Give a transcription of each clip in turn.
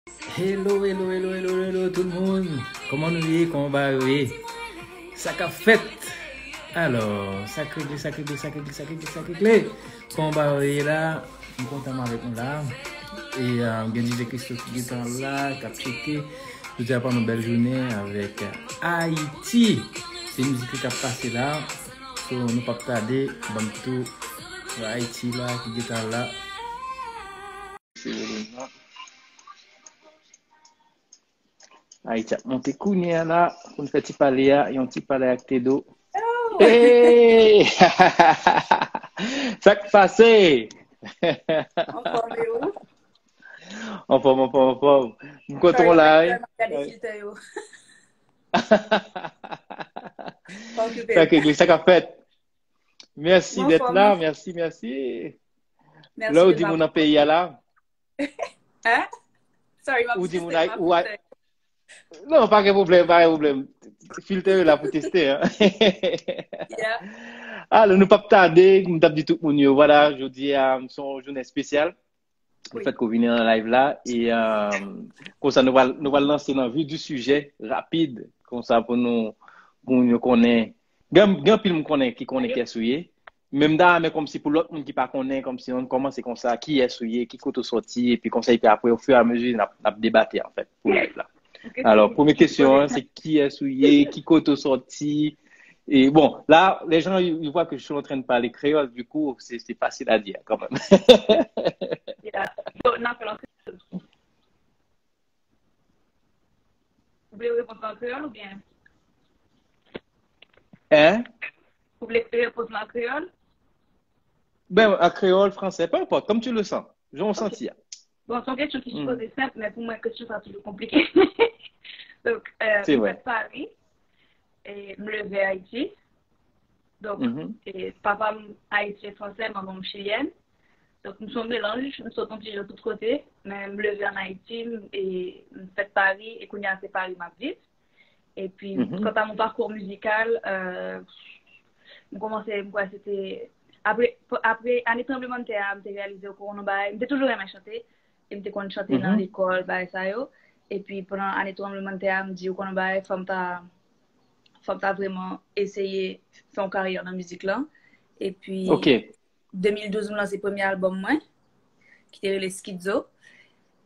Hello, hello, hello, hello, hello tout le monde. Comment nous y est, comment va oui? Ça qu'a fait. Alors, sacré clé, sacré clé, sacré clé, sacré clé, sacré clé. Comment va oui là? Je suis content avec nous là. Et bien DJ Christophe qui est là, qui a checké. Je vous pas une belle journée avec Haïti. C'est une musique qui a passé là. So, nous pas tarder. Bon tout. Haïti là, qui est là. Haïti, mon te kounya là, pour nous faire petit parler, et on petit parler avec tes dos. Oh! Hey! Ça qui passe? En forme yo. En forme, en forme, en forme. Nous comptons Sorry, là. je regarde filtre yo. Pas Ça occupé. qui ça qu'a fait. Merci En d'être forme. là, merci, merci. Là, Merci où de dit mon m'avoir. pays là? Hein? Sorry, ma Où dit petite mon c'est ma ou filtre. non, pas de problème, pas de problème. Filtre là pour tester. Hein. Yeah. Alors, nous pas tarder, nous t'avons dit tout le monde. Voilà, je dis son journée spéciale. Le Oui. fait qu'on vienne en live là et comme ça nous va lancer dans le vif du sujet rapide comme ça pour nous connaître grand pile me connaît qui connaît qui est souillé même là mais comme si pour l'autre monde qui pas connaît comme si on commence comme ça qui est souillé qui côté sorti et puis comme ça et puis après au fur et à mesure on a débattu en fait pour live là. Ok, Alors première question hein, c'est qui est souillé qui côté sorti et bon là les gens ils voient que je suis en train de parler créole du coup c'est facile à dire quand même. Yeah. So, n'a pas l'entrée. Vous voulez répondre en créole ou bien? Hein? Vous voulez répondre en créole? Ben, à créole, français, peu importe, comme tu le sens. Je vais Ok. sentir. Bon, c'est une question qui se Mm. pose simple, mais pour moi, question ça toujours compliqué. Donc, C'est je fais vrai. Paris et me lever à Haïti. Donc, Mhm. papa haïtien français, maman chilienne. Donc, nous sommes mélange, nous sommes petits de tous côtés, mais me lever en Haïti et me faire Paris et qu'on y a fait Paris ma vie. Et puis, quant Mhm. à mon parcours musical, je commençais, quoi, c'était. Après année tremblement de terre, j'ai réalisé au coronavirus, j'ai toujours aimé chanter, et j'ai commencé à chanter dans Mhm. l'école, bah, ça yo. Et puis, pendant année tremblement de terre, je me dis au coronavirus, faut vraiment essayer de faire une carrière dans la musique là. Et Ok. puis, 2012, je lancé le premier album, moi, qui était les Schizo.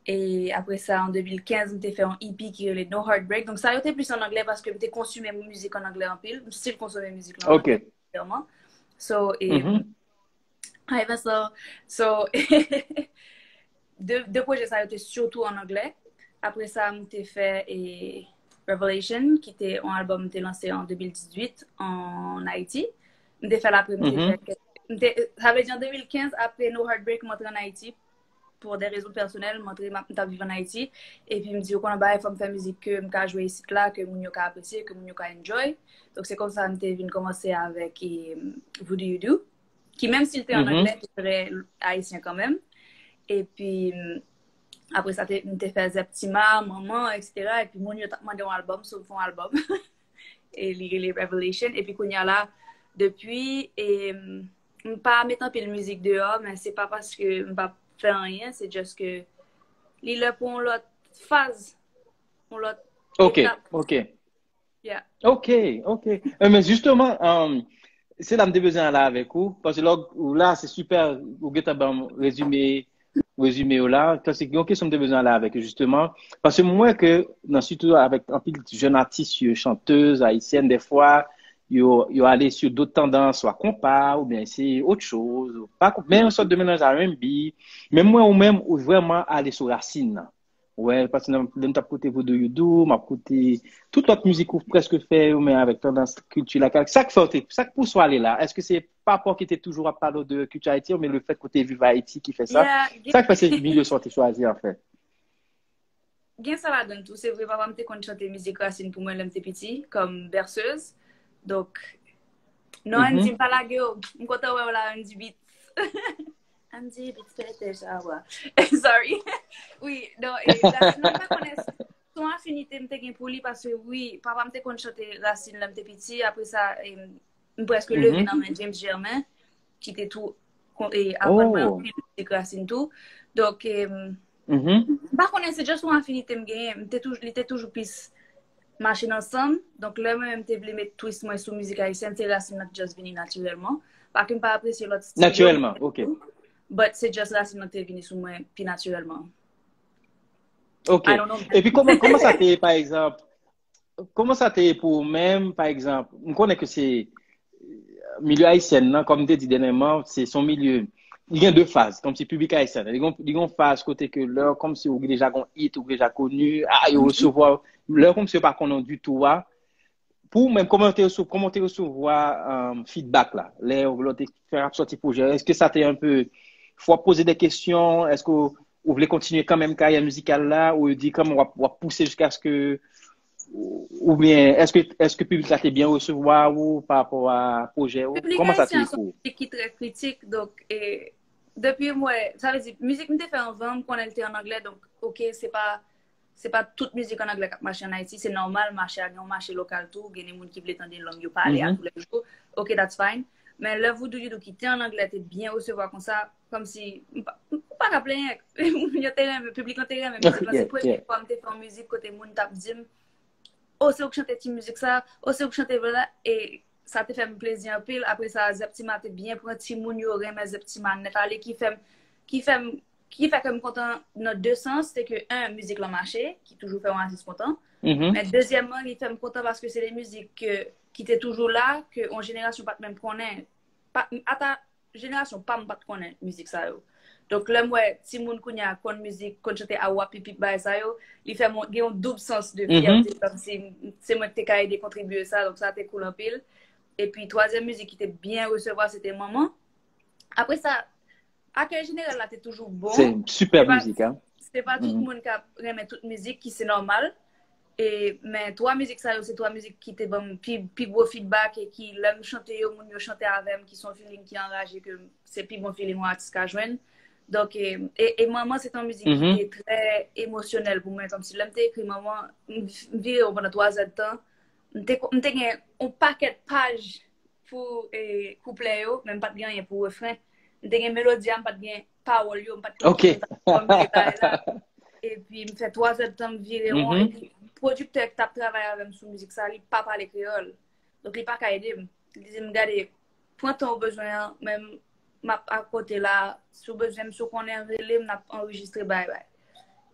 Et après ça, en 2015, j'ai fait un EP qui est le No Heartbreak. Donc, ça a été plus en anglais parce que j'ai consommé ma musique en anglais en pile. Je style consommer musique là en Ok. anglais, vraiment. So, Mhm. ouais, so, deux projets, ça a été surtout en anglais. Après ça, j'ai fait Revelation, qui était un album qui était lancé en 2018 en Haïti. J'ai fait l'après, j'ai Mhm. fait. Ça veut dire en 2015, après No Heartbreak, je suis en Haïti pour des raisons personnelles, je vivre en Haïti. Et puis, je me dis, qu'on a il faut me faire musique que je peux jouer ici, là, que je peux apprécier, que je peux enjoy. Donc, c'est comme ça que je viens commencer avec Who Do You Do, qui, même s'il était en Mhm. anglais, était haïtien quand même. Et puis, après ça, je fait Zeptima, Maman, etc. Et puis, mon yo t'a demandé un album, sur un album. Et les Revelation. Et puis, qu'on y a là, depuis, et pas mettre un peu de musique dehors, mais c'est pas parce que je pas faire rien, c'est juste que il est pour une autre phase, une autre Ok. étape. Ok. Yeah. Ok. Ok. Mais justement, c'est là que j'ai besoin là avec vous, parce que là c'est super, vous avez un résumé là, c'est une question que j'ai besoin là avec justement, parce que moi que, surtout avec un peu de jeunes artistes, chanteuses, haïtiennes, des fois, ils allé sur d'autres tendances, soit compas, ou bien c'est autre chose, ou pas, mais une sorte de mélange R&B, mais moi ou même, ou vraiment aller sur racine. Ouais, parce que dans ta côté vous de Youdou, m'a côté toute autre musique ou presque fait, mais avec tendance culturelle. Ça que fait, ça que pour soi aller là. Est-ce que c'est pas rapport qui était toujours à parler de culture Haïti, mais le fait que tu es vivre à Haïti qui fait ça? Yeah. Ça que fait c'est milieu sorti choisi en fait. Gen ça la donne tout. C'est vrai, papa m'était qu'on chanter musique racine pour moi, l'être petit, comme berceuse. Donc, non, on dit Mhm. pas la gueule. On compte ouais, là, on dit vite. On dit vite, peut-être, ça, ouais. Sorry. Oui, non, et racine, on pas connaître. Son affinité m'était gain pour lui parce que oui, papa m'était qu'on chanter racine, l'être petit. Après ça, presque levé Mhm. dans main James Germain, qui était tout, et apprendre Oh. musique racine tout. Donc, Par contre, c'est juste une affinité il était toujours plus marcher ensemble. Donc là, même, je voulais mettre twist moi sur musique haïtienne, c'est racine not just venu naturellement. Par contre, pas apprécier l'autre style. Naturellement, ok. But c'est juste racine not venu sur moi, puis naturellement. Ok. I don't know. Et puis, comment ça t'est, par exemple, comment ça t'est pour même, par exemple, on connaît que c'est milieu haïtien, non? Comme tu dit dernièrement, c'est son milieu. Il y a deux phases, comme si public haïtien. Il y a une phase côté que l'heure, comme si vous avez déjà un hit, ou déjà connu, il recevoir, l'heure comme si vous pas connu du tout, pour même comment tu recevoir feedback là, là, vous voulez faire sortir projet. Est-ce que ça t'est un peu, faut poser des questions, est-ce que vous voulez continuer quand même carrière musicale là, ou dit comme on va pousser jusqu'à ce que, ou bien est-ce que le public a été bien recevoir ou par rapport à projet ou Public comment ça haïtien, t'est c'est pour? une qui très critique, donc, depuis moi, ça veut dire, musique, me fait en vente quand elle était en anglais, donc, ok, c'est pas toute musique en anglais qui marche en Haïti, c'est normal, marcher à un marché local tout, il y a des gens qui veulent entendre des langues, parler à tous les jours, ok, that's fine. Mais là, vous devez qui était en anglais, t'es bien recevoir comme ça, comme si, pas qu'à plaindre, il y a le public intérêt, mais musique, c'est pour une fois que tu fais en musique, côté moun tap dit, oh, c'est où que chanter cette musique ça, oh, c'est où que chanter voilà, et ça te fait plaisir un peu. Après ça, Zeptima te bien pour un petit moun yo remet Zeptima net aller qui fait qui fait comme content dans deux sens, c'est que un musique la marché qui toujours fait un artiste content. Mais deuxièmement, il fait content parce que c'est des musiques qui étaient toujours là que en génération pas même connaît pas à ta génération pas connaît musique ça yo. Donc là moi si moun kounya kon musique kon chante awa pipi ba ça yo, il fait un double sens de fierté comme si c'est moi qui t'ai aidé contribuer ça donc ça t'est cool en pile. Et puis, troisième musique qui était bien recevoir, c'était Maman. Après ça, accueil général, là, t'es toujours bon. C'est une super musique, hein. C'est pas tout le monde qui aime toute musique, qui c'est normal. Mais trois musiques, ça, c'est trois musiques qui étaient bon, puis gros feedback et qui l'aiment chanter, au monde chanter avec, qui sont feeling qui enragé, que c'est plus bon feeling ou artiste qu'à joindre. Donc, et Maman, c'est une musique qui est très émotionnelle pour moi. Comme si l'aime écrit Maman, vivre pendant 3 ans de temps. M'te gen un paquet de pages pour couplet yo, même pas de gagner pour refrain. M'te gen mélodie, pas de gagner parole yo, pas de OK. Et puis me fait 3 heures de temps virer rond et puis producteur qui t'a travaillé avec sur musique ça, il pas parler créole. Donc il pas qu'à aider. Il dit me garder prends ton besoin même m'a à côté là, sous besoin sur qu'on est relé, m'a enregistré bye bye.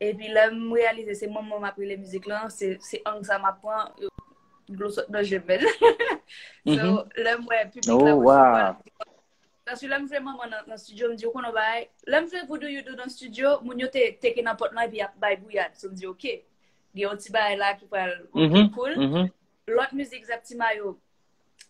Et puis là me réaliser c'est moi m'a pris les musiques là, c'est ang ça m'apprend dans je belle. So, là, moi, public là, wow. parce que là, je fais maman dans le studio, me dit, qu'on va, là, je fais vous do you do dans le studio, mon yo te taking un pot là, puis by bouillade. So, me dit, ok, il y a un petit bail là qui parle, cool. L'autre musique, Zaptima,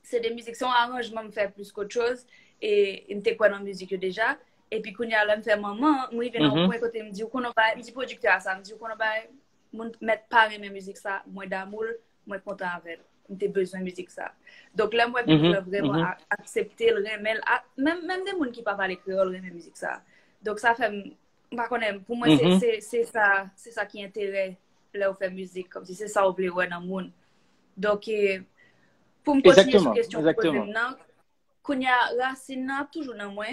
c'est des musiques, son arrangement me fait plus qu'autre chose, et il me fait quoi dans la musique déjà. Et puis, quand il y a là, me fait maman, moi, il vient au point côté, me dit, qu'on va, me dit producteur ça, me dit, qu'on va, mettre pareil mes musiques ça, moi d'amour. Moi content avec j'ai besoin de musique ça donc là moi vraiment accepter le remel même des gens qui pas parler créole remel musique ça donc ça fait pas connaître pour moi c'est ça qui intéresse là où faire musique comme si c'est ça au bleu dans le monde donc pour me continuer sur question maintenant qu'on y a racine toujours dans moi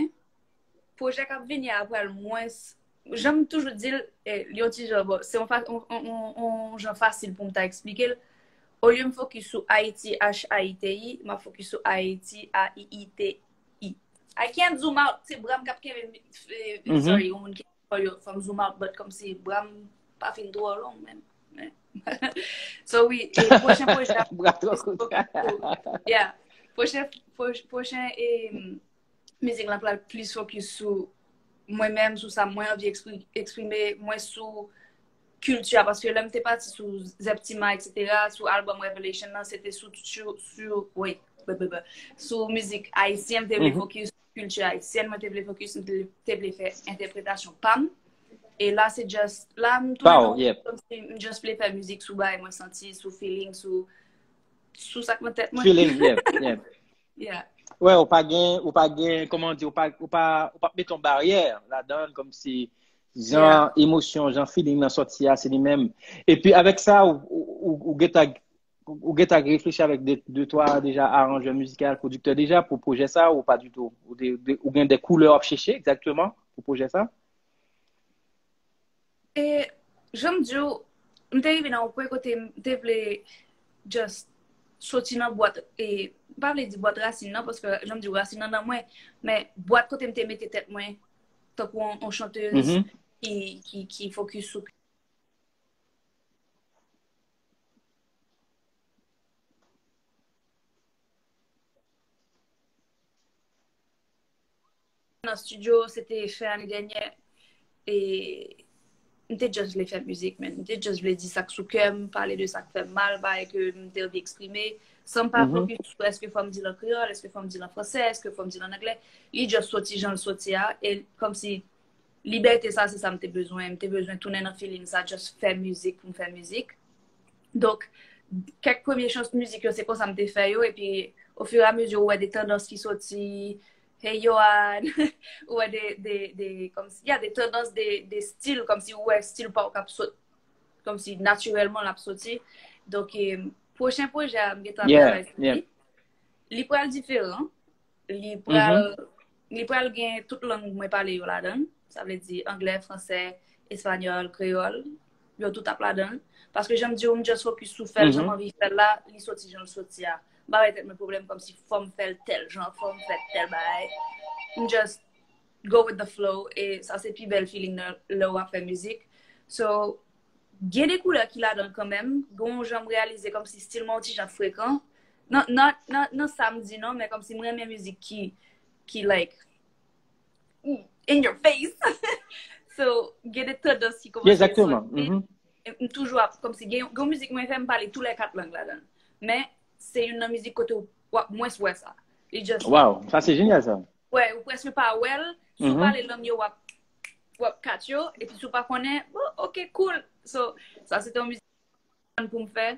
projet qui venir après le moins j'aime toujours dire c'est un genre facile pour me t'expliquer. Au lieu de me focus sur Haïti, H-A-I-T-I, je focus sur Haïti, A-I-I-T-I. I can't zoom out. C'est Bram Kapke, sorry, on from zoom out, but comme si Bram pas fin droit long même. So oui, prochain projet. Yeah, prochain musique là plus focus sur moi-même, sur ça, moi envie exprimer, moi sur culture parce que là m'étais parti sur Zeptima etc sur album Revelation là c'était sur oui sur musique haïtienne t'es focus sur culture haïtienne moi t'es focus t'es faire interprétation pam et là c'est just là comme si just play faire musique sous bail moi senti sous feeling sous ça que tête moi feeling yeah ouais ou pas gain comment dire ou pas mettre ton barrière là-dedans comme si genre émotion, genre feeling dans sortir c'est les mêmes. Et puis avec ça ou get réfléchir avec deux toi déjà arrangeur musical, producteur déjà pour projet ça ou pas du tout ou bien des couleurs à chercher exactement pour projet ça. Et j'aime dire, je suis arrivé dans un point côté, je voulais juste sortir dans boîte et pas dire boîte racine non parce que j'aime dire racine dans moi mais boîte côté me mettre tête moi tant qu'on chanteuse Mhm. qui focus sur dans le studio c'était fait l'année dernière et m'était juste voulais faire musique mais m'était juste voulais dire ça que sous cœur parler de ça qui fait mal bah, et que m'était envie exprimer sans pas Mhm. focus sur est-ce que faut me dire en créole est-ce que faut me dire en français est-ce que faut me dire en anglais il juste sorti j'en le sorti et comme si liberté ça c'est ça m'était besoin de tourner dans feeling ça juste faire musique pour faire musique donc quelques premières chansons de musique c'est comme ça m'était fait et puis au fur et à mesure ouais des tendances qui sorti Hey Johan ouais des comme il y a des tendances des styles comme si ouais style pas comme si naturellement l'a sorti donc prochain projet je Yeah, travailler yeah. il pourrait être différent il Mhm. pourrait gagner toute langue moi parler là-dedans ça veut dire anglais français espagnol créole yo tout à là-dedans parce que j'aime dire on just focus sur faire j'aime Mhm. envie faire là il sorti j'en sorti là bah peut-être mes problèmes comme si forme faire tel genre forme faire tel bail on just go with the flow et ça c'est plus belle feeling là où on fait musique so il y a des couleurs qu'il a dans quand même bon j'aime réaliser comme si style mon petit genre fréquent non samedi non mais comme si moi mes musique qui like in your face so il y a des tendances qui Yeah, commencent à exactement. sortir Mhm. toujours comme si il y a musique moi j'aime parler tous les quatre langues là-dedans mais c'est une musique côté moins ouais ça it just Wow, ça c'est génial ça. ouais ou presque pas well sous Mhm. parler langue yo wap catch yo et puis sous pas connaît oh, ok cool so ça c'est une musique pour me faire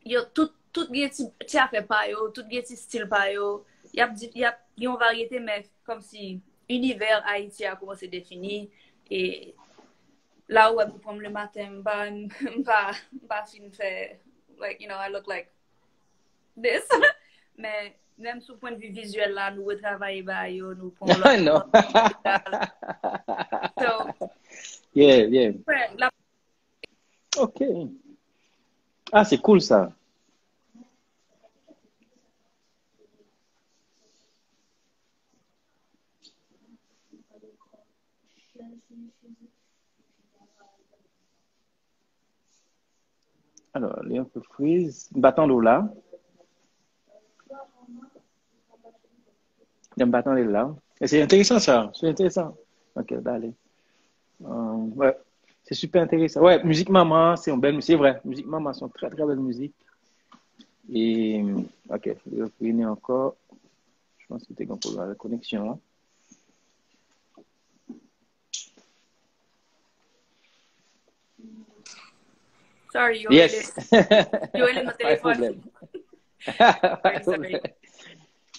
yo tout gen ti a fait pa yo, tout gen ti style pa yo. Y a une variété mais comme si univers Haïti a commencé à définir et là où vous prenez le matin pas fin fait like you know I look like this mais même sous point de vue visuel là nous retravaillons ba yo nous prenons l'autre Non. so Yeah, yeah. ouais, la Ok. Ah, c'est cool ça. Alors, les entreprises, battant l'eau là. Les battant l'eau là. Et c'est intéressant ça. C'est intéressant. Ok, bah, allez. Ouais. C'est super intéressant. Ouais, musique maman, c'est une belle musique. C'est vrai. Musique maman, c'est une très très belle musique. Et, ok, je vais finir encore. Je pense que c'était un problème avec la connexion, hein. sorry Yes. yo elle mon Pas de téléphone problème. Pas de sorry problème.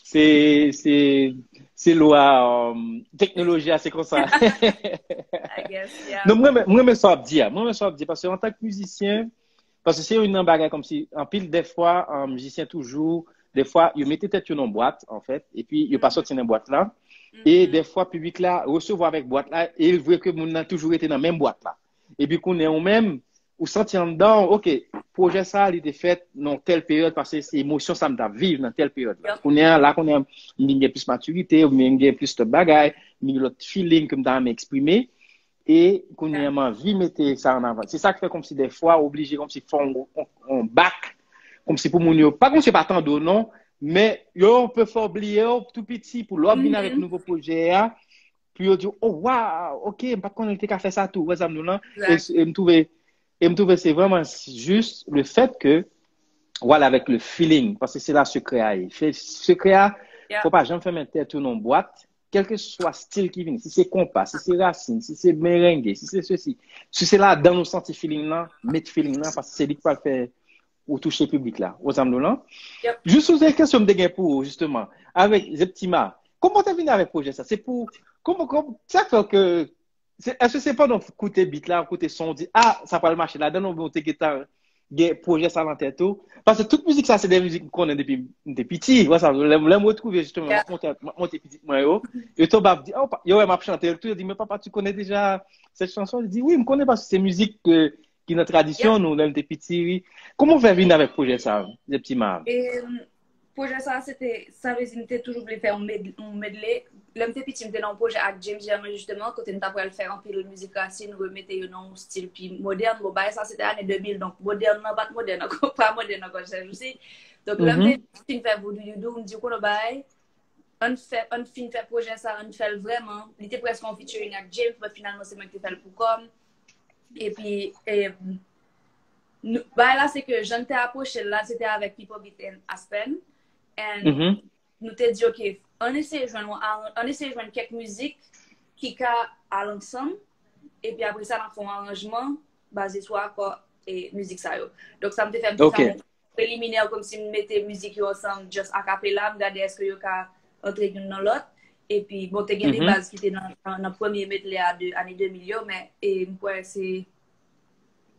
C'est, c'est, c'est loi, technologie, c'est comme ça. I guess yeah Non, moi, je suis dire. Moi, je suis dire. Parce qu'en tant que musicien, parce que c'est une bagarre comme si, en pile, des fois, un musicien toujours, des fois, il mettait tête dans une boîte, en fait, et puis, il pas sorti dans une boîte là. Et des fois, public là, recevoir avec boîte là, et il voit que mon a toujours été dans la même boîte là. Et puis, qu'on est au même, ou senti en dedans, ok, projet ça, il était fait dans telle période, parce que c'est émotion, ça me da vivre dans telle période là. yep Qu'on est là, qu'on est, il y a plus maturité, ou il y a plus de bagaille, il y a l'autre feeling que me m'exprimer et qu'on y yeah a envie de mettre ça en avant. C'est ça qui fait comme si des fois, obligé, comme si on back, comme si pour mon pas comme si pas tant de non, mais yo, on peut faire oublier tout petit pour l'autre venir avec un nouveau projet, puis on dit, oh wow, ok, pas qu'on était qu'à faire ça tout, ouais, ça me donne, exact me trouver, c'est vraiment juste le fait que, voilà, avec le feeling, parce que c'est là secret à y. Secret à, yeah faut pas jamais faire mettre tête dans une boîte, quel que soit le style qui vient, si c'est compas, si c'est racine, si c'est merengue, si c'est ceci, si c'est là dans nos sentis feeling là, mettre feeling là, parce que c'est lui qui va le faire ou toucher le public là, aux âmes là. yep Juste une question de gain pour, justement, avec Zeptima, comment t'as venu avec le projet ça? C'est pour, comment, ça fait que, est-ce que c'est pas dans côté beat là, côté son, on dit, ah, ça va le marcher là, dans nos guitare, gen projet ça dans tête tout. Parce que toute musique ça c'est des musiques qu'on a depuis petit. Voilà ça, me retrouver justement Yeah. monter petit moi yo. Et toi bah dit oh yo m'a chanté tout, il dit mais papa tu connais déjà cette chanson? Il dit oui, je connais parce que c'est musique qui est notre tradition Yeah. nous là t'es petit oui. Comment faire venir avec projet ça, les petits mâles? Et projet ça, ça résultait toujours de faire un medley. L'homme était petit, j'étais dans un projet avec James Germain justement, quand on était le faire un peu de musique racine, nous remettait dans un style puis moderne. Bon, bah, ça c'était l'année 2000, donc moderne, non, pas moderne, pas moderne encore, je sais. Donc l'homme était petit, fait Voodoo You on dit qu'on va on fait projet ça, on fait vraiment. Il était presque en featuring avec James, mais finalement c'est moi qui fait le pour comme. Et puis, bah là, c'est que je t'ai approché là, c'était avec People Beat Aspen. Et nous t'ai dit, OK, on essaie de joindre quelques musiques qui à l'ensemble. Et puis après ça, on fait un arrangement basé sur quoi et musique ça. Donc ça me fait un petit préliminaire comme si on mettait musique ensemble, juste a cappella, regarder est-ce que yo ka entrer une dans l'autre. Et puis, bon, t'as des bases qui étaient dans le premier medley de l'année 2000, mais c'est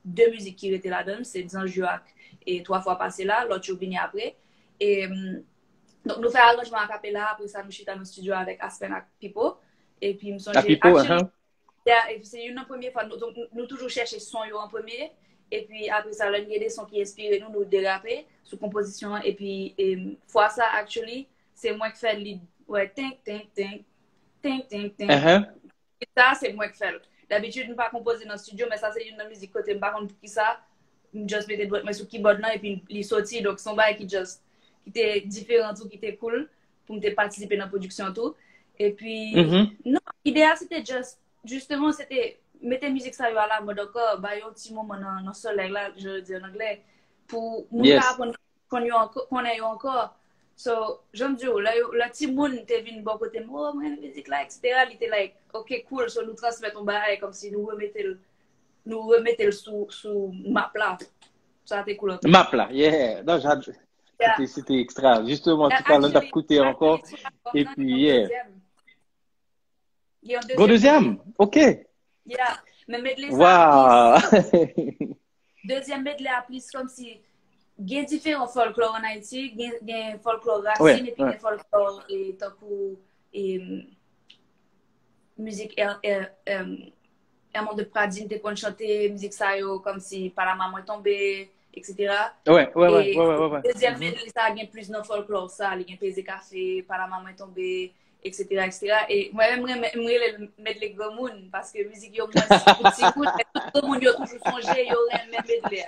deux musiques qui étaient là-dedans, c'est Zanjuak et Trois fois passé là, l'autre jour venu après. Et donc nous faisons arrangement à cappella, après ça nous chita dans le studio avec Aspen et Pipo. Et puis nous sommes c'est une première fois, donc nous toujours chercher son en premier. Et puis après ça, il y a des sons qui inspirent nous déraper sous composition. Et puis fois ça, actually, c'est moi qui fais le lead. Ouais, tink. Et ça, c'est moi qui fais. D'habitude, je ne pas composer dans le studio, mais ça, c'est une musique côté. Par contre, pour qui ça, je juste mettre moi sur le keyboard là et puis il sorti. Donc, son bail qui était différent, tout, qui était cool pour me participer dans la production tout. Et puis, non, l'idéal, c'était justement, c'était mettre musique ça à la mode encore, bah, il y a un petit moment dans le soleil là, je dis en anglais, pour nous apprendre qu'on ait encore. So, j'aime dire, la petit monde était venu bon côté, oh, moi, la musique là, etc. Il était like, ok, cool, so nous transmettons bail comme si nous remettons sous map là. Ça, c'était cool. Map là, yeah. Non, c'était extra. Justement, tout à l'heure, t'as écouté encore. Et puis, yeah. Go deuxième, ok. Yeah, mais medley wow. Deuxième medley a plus comme si il y a différents folklore en Haïti, il y a folklore racine et puis il y a folklore et tant que musique Herman de Pradine te qu'on chanter musique ça comme si par la maman est tombée, etc. Ouais. Deuxième medley ça il y a plus dans folklore ça, il y a pesé café, par la maman est tombée, etc. Et moi-même, je mettre les gros moun parce que la musique, il y a petit coup, tout le monde a toujours songé, il y aurait le même medley.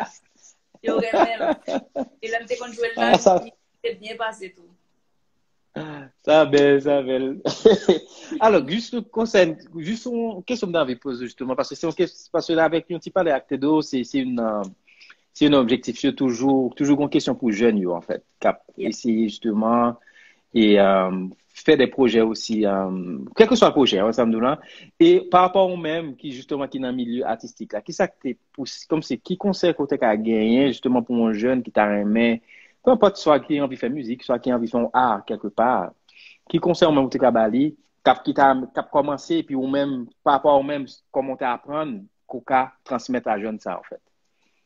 Il y aurait le même. Et là, quand je jouais là, c'est bien passé tout. Ça belle. Alors, juste une question que m'avait posée justement, parce que là, avec un petit peu d'acte d'eau, c'est un objectif, toujours une question pour jeunes, en fait. Essayer justement, et faire des projets aussi, quel que soit le projet, ensemble là. Et par rapport au même qui justement qui est dans le milieu artistique là, qui ça que comme c'est qui conseille qu'on t'a gagné justement pour un jeune qui t'a aimé, peu importe soit qui a envie de faire musique, soit qui a envie de faire art quelque part, qui conseille au même t'a bali, qui t'a commencé et puis ou même par rapport au même comment t'as apprendre qu'on transmettre à jeune ça en fait.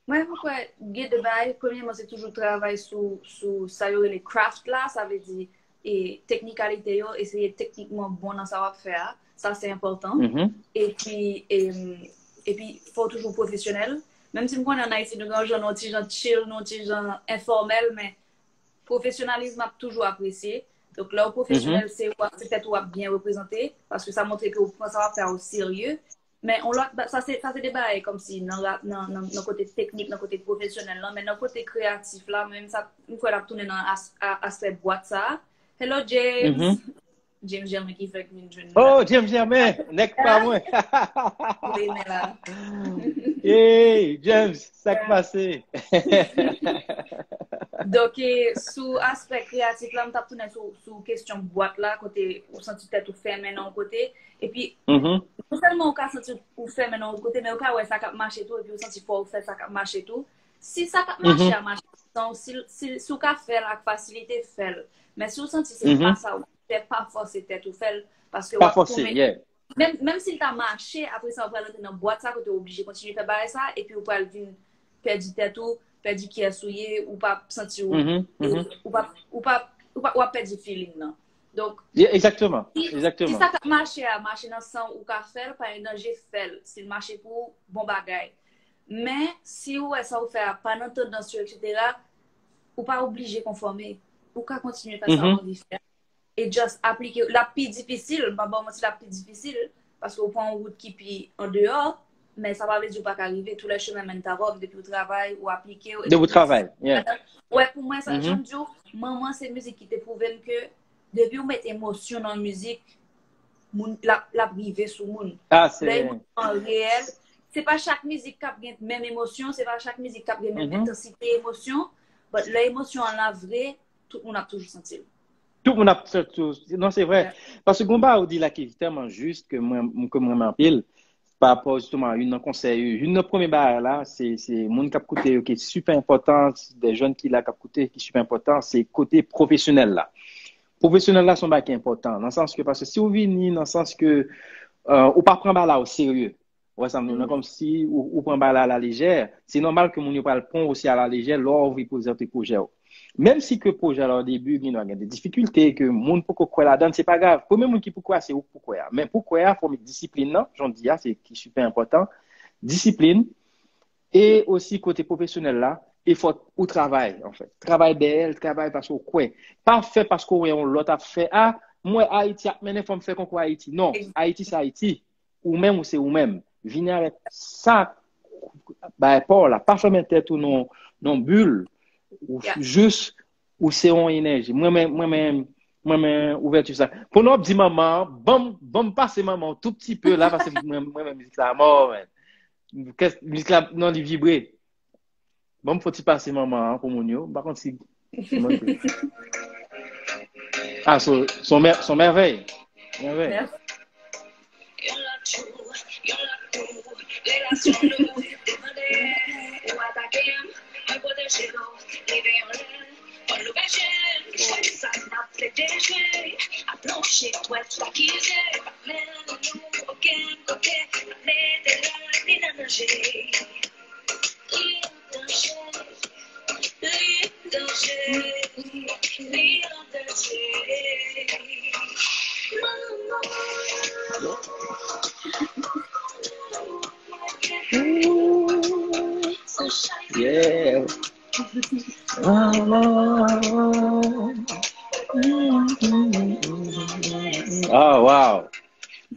Moi, pourquoi guide de bail, premièrement c'est toujours travailler sous ça les craft là, ça veut dire et technicalité essayer techniquement bon dans savoir-faire, ça c'est important. Et puis faut toujours professionnel, même si moi en Haïti nous avons un petit genre chill, un petit genre informel, mais professionnalisme a toujours apprécié. Donc là au professionnel c'est peut-être bien représenté parce que ça montre que vous prenez savoir-faire au sérieux. Mais ça c'est débat comme si dans le côté technique, dans le côté professionnel, là, mais dans le côté créatif là, même ça une fois la tourner dans aspect boîte ça. Hello James. James Germain qui fait une jeune. Oh James Germain, n'est pas moi. Hey James, ça qui passé. Donc sous aspect créatif là, on t'a tourné sous question boîte là, côté on senti peut-être tout fermé dans côté et puis non seulement on a senti ou fermé dans côté mais au cas ouais ça cap marcher tout et puis on senti faut faire ça cap marcher tout. Si ça cap marcher à marcher, donc si sous cas faire la facilité faire. Mais si vous sentez que c'est pas ça, c'est pas forcé tête ou fait parce que pas forcé, même s'il t'a marché, après ça, on va rentrer dans la boîte, ça, que tu es obligé de continuer à faire ça, et puis on va perdre du tête ou perdu qui est souillé ou pas sentir ou pas perdu feeling non. Donc Exactement. si Exactement. ça marche dans sang ou qu'a faire par exemple j'ai fait c'est marché pour bon bagage. Mais si ou ça vous fait pas dans tendance etc. ou pas obligé conformer ou qu'à continuer à faire ça en différent et juste appliquer la plus difficile pas bon c'est la plus difficile parce qu'on prend une route qui puis en dehors mais ça va veut dire pas qu'arriver tous les chemins mènent à Rome depuis le travail ou appliquer De votre travail. Yeah. Ouais pour moi ça j'aime dire maman c'est musique qui te prouve que depuis on met émotion dans la musique la privé sur monde c'est réel c'est pas chaque musique qui a même émotion c'est pas chaque musique qui a même intensité émotion mais l'émotion en la vraie tout le monde a toujours senti. Tout le monde a non c'est vrai parce que Gomba a dit là qui est tellement juste que moi m'empile par rapport justement à une conseil une première barre là c'est monde qui a coûté qui est super important des jeunes qui là qui a coûté qui est super important c'est côté professionnel là professionnel là son bac est important dans le sens que parce que si vous venez dans le sens que ou pas prendre là au sérieux ouais ça me comme si ou prend là à la légère c'est normal que mon ne pas le prendre aussi à la légère lors vous présenter projet même si que projet à au début il y a des difficultés que monde pour quoi là-dedans c'est pas grave premier monde qui pourquoi c'est pourquoi mais pourquoi faut mettre discipline non j'en dis c'est qui super important discipline et aussi côté professionnel là il faut au travail en fait travail belle travail parce qu'on quoi pas fait parce qu'on l'autre a fait moi Haïti mais faut me faire concours Haïti non Haïti c'est Haïti ou même ou c'est ou même venir avec ça bah pas là pas fermer tête ou non bulle ou juste ou c'est en énergie moi-même ouverture ça pour nous dit maman bon passer maman tout petit peu là parce que moi-même musique là mort qu'est-ce musique là non il vibrer bon faut-il passer maman pour mon yo par contre si son merveille Yeah. Oh wow.